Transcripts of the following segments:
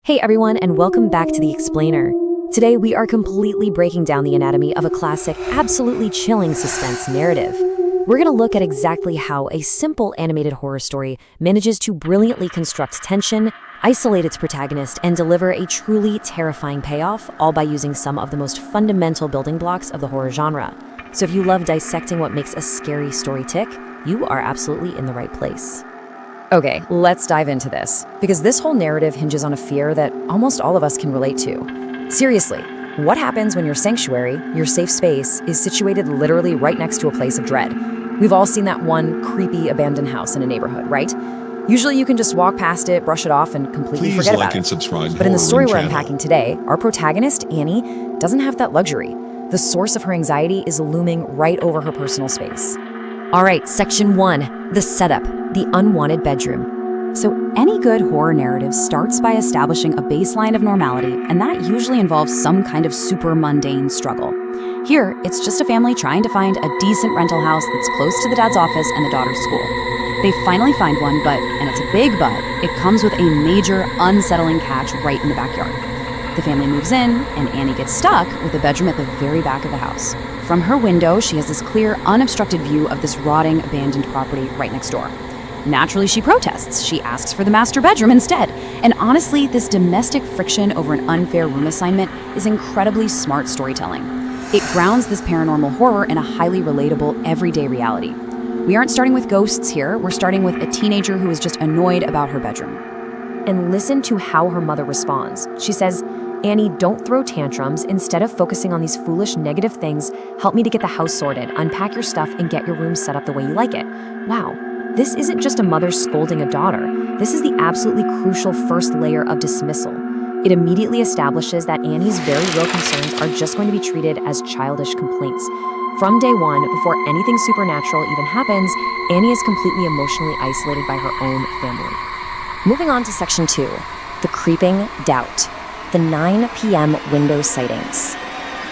Hey everyone, and welcome back to The Explainer. Today we are completely breaking down the anatomy of a classic, absolutely chilling suspense narrative. We're going to look at exactly how a simple animated horror story manages to brilliantly construct tension, isolate its protagonist, and deliver a truly terrifying payoff, all by using some of the most fundamental building blocks of the horror genre. So if you love dissecting what makes a scary story tick, you are absolutely in the right place. Okay, let's dive into this, because this whole narrative hinges on a fear that almost all of us can relate to. Seriously, what happens when your sanctuary, your safe space, is situated literally right next to a place of dread? We've all seen that one creepy abandoned house in a neighborhood, right? Usually you can just walk past it, brush it off, and completely Please forget like about and it. subscribe. But in the story we're channel. unpacking today, our protagonist, Annie, doesn't have that luxury. The source of her anxiety is looming right over her personal space. All right, Section 1, the setup, the unwanted bedroom. So any good horror narrative starts by establishing a baseline of normality, and that usually involves some kind of super mundane struggle. Here, it's just a family trying to find a decent rental house that's close to the dad's office and the daughter's school. They finally find one, and it's a big but, it comes with a major, unsettling catch right in the backyard. The family moves in, and Annie gets stuck with a bedroom at the very back of the house. From her window, she has this clear, unobstructed view of this rotting, abandoned property right next door. Naturally, she protests. She asks for the master bedroom instead. And honestly, this domestic friction over an unfair room assignment is incredibly smart storytelling. It grounds this paranormal horror in a highly relatable, everyday reality. We aren't starting with ghosts here. We're starting with a teenager who is just annoyed about her bedroom. And listen to how her mother responds. She says, "Annie, don't throw tantrums. Instead of focusing on these foolish negative things, help me to get the house sorted, unpack your stuff, and get your room set up the way you like it." Wow. This isn't just a mother scolding a daughter. This is the absolutely crucial first layer of dismissal. It immediately establishes that Annie's very real concerns are just going to be treated as childish complaints. From day one, before anything supernatural even happens, Annie is completely emotionally isolated by her own family. Moving on to Section 2, the creeping doubt, the 9 p.m. window sightings.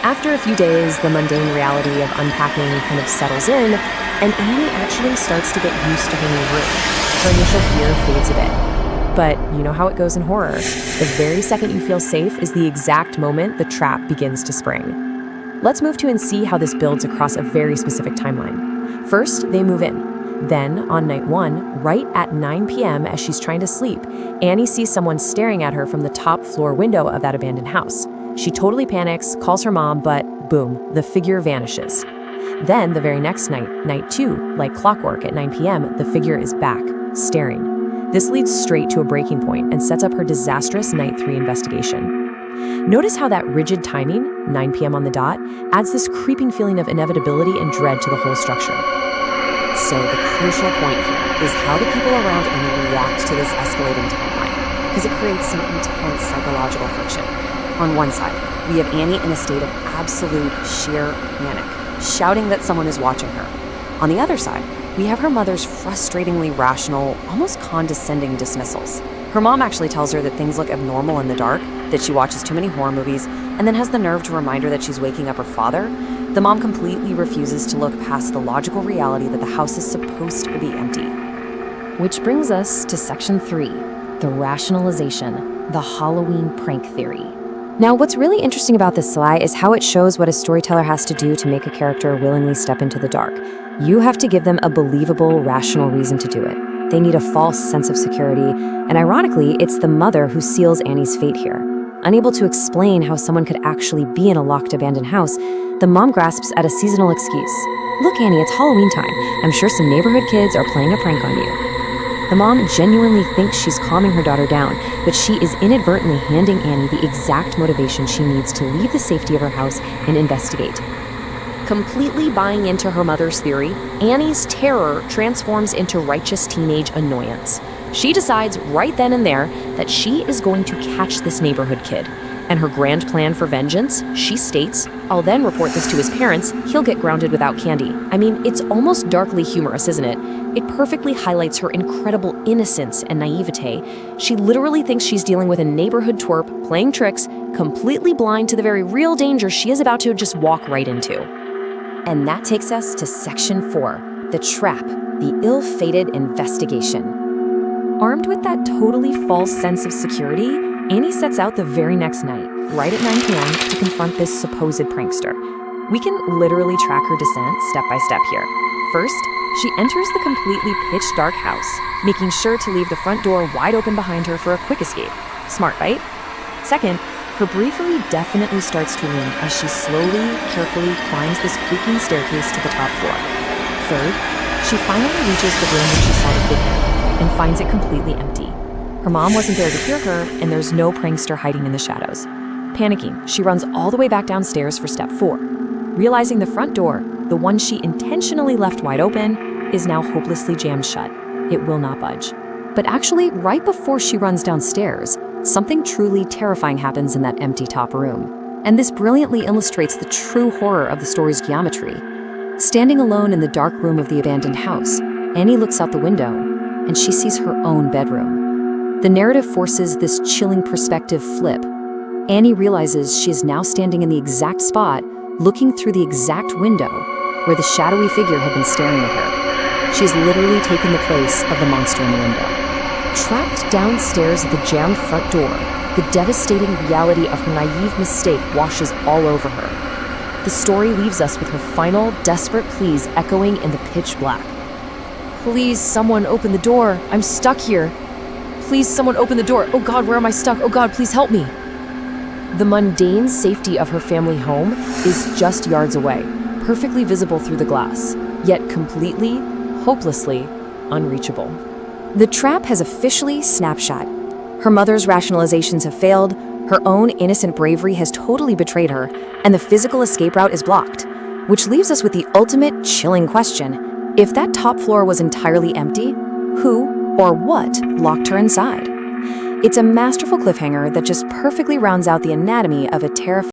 After a few days, the mundane reality of unpacking kind of settles in, and Annie actually starts to get used to her new room. Her initial fear fades a bit. But you know how it goes in horror. The very second you feel safe is the exact moment the trap begins to spring. Let's move to and see how this builds across a very specific timeline. First, they move in. Then, on night 1, right at 9 p.m. as she's trying to sleep, Annie sees someone staring at her from the top floor window of that abandoned house. She totally panics, calls her mom, but boom, the figure vanishes. Then, the very next night, night 2, like clockwork at 9 p.m., the figure is back, staring. This leads straight to a breaking point and sets up her disastrous night 3 investigation. Notice how that rigid timing, 9 p.m. on the dot, adds this creeping feeling of inevitability and dread to the whole structure. So the crucial point here is how do people around Annie react to this escalating timeline? Because it creates some intense psychological friction. On one side, we have Annie in a state of absolute sheer panic, shouting that someone is watching her. On the other side, we have her mother's frustratingly rational, almost condescending dismissals. Her mom actually tells her that things look abnormal in the dark, that she watches too many horror movies, and then has the nerve to remind her that she's waking up her father. The mom completely refuses to look past the logical reality that the house is supposed to be empty. Which brings us to Section 3, the rationalization, the Halloween prank theory. Now, what's really interesting about this slide is how it shows what a storyteller has to do to make a character willingly step into the dark. You have to give them a believable, rational reason to do it. They need a false sense of security, and ironically, it's the mother who seals Annie's fate here. Unable to explain how someone could actually be in a locked, abandoned house, the mom grasps at a seasonal excuse. "Look, Annie, it's Halloween time. I'm sure some neighborhood kids are playing a prank on you." The mom genuinely thinks she's calming her daughter down, but she is inadvertently handing Annie the exact motivation she needs to leave the safety of her house and investigate. Completely buying into her mother's theory, Annie's terror transforms into righteous teenage annoyance. She decides right then and there that she is going to catch this neighborhood kid. And her grand plan for vengeance, she states, "I'll then report this to his parents, he'll get grounded without candy." I mean, it's almost darkly humorous, isn't it? It perfectly highlights her incredible innocence and naivete. She literally thinks she's dealing with a neighborhood twerp, playing tricks, completely blind to the very real danger she is about to just walk right into. And that takes us to Section 4, the trap, the ill-fated investigation. Armed with that totally false sense of security, Annie sets out the very next night, right at 9 p.m., to confront this supposed prankster. We can literally track her descent step by step here. First, she enters the completely pitch-dark house, making sure to leave the front door wide open behind her for a quick escape. Smart, right? Second, her bravery definitely starts to wane as she slowly, carefully climbs this creaking staircase to the top floor. Third, she finally reaches the room where she saw the figure and finds it completely empty. Her mom wasn't there to hear her, and there's no prankster hiding in the shadows. Panicking, she runs all the way back downstairs for step 4. Realizing the front door, the one she intentionally left wide open, is now hopelessly jammed shut. It will not budge. But actually, right before she runs downstairs, something truly terrifying happens in that empty top room. And this brilliantly illustrates the true horror of the story's geometry. Standing alone in the dark room of the abandoned house, Annie looks out the window, and she sees her own bedroom. The narrative forces this chilling perspective flip. Annie realizes she is now standing in the exact spot, looking through the exact window where the shadowy figure had been staring at her. She's literally taken the place of the monster in the window. Trapped downstairs at the jammed front door, the devastating reality of her naive mistake washes all over her. The story leaves us with her final, desperate pleas echoing in the pitch black. "Please, someone open the door. I'm stuck here. Please, someone open the door. Oh God, where am I stuck? Oh God, please help me." The mundane safety of her family home is just yards away, perfectly visible through the glass, yet completely, hopelessly unreachable. The trap has officially snapshot. Her mother's rationalizations have failed, her own innocent bravery has totally betrayed her, and the physical escape route is blocked, which leaves us with the ultimate chilling question. If that top floor was entirely empty, who or what locked her inside? It's a masterful cliffhanger that just perfectly rounds out the anatomy of a terrifying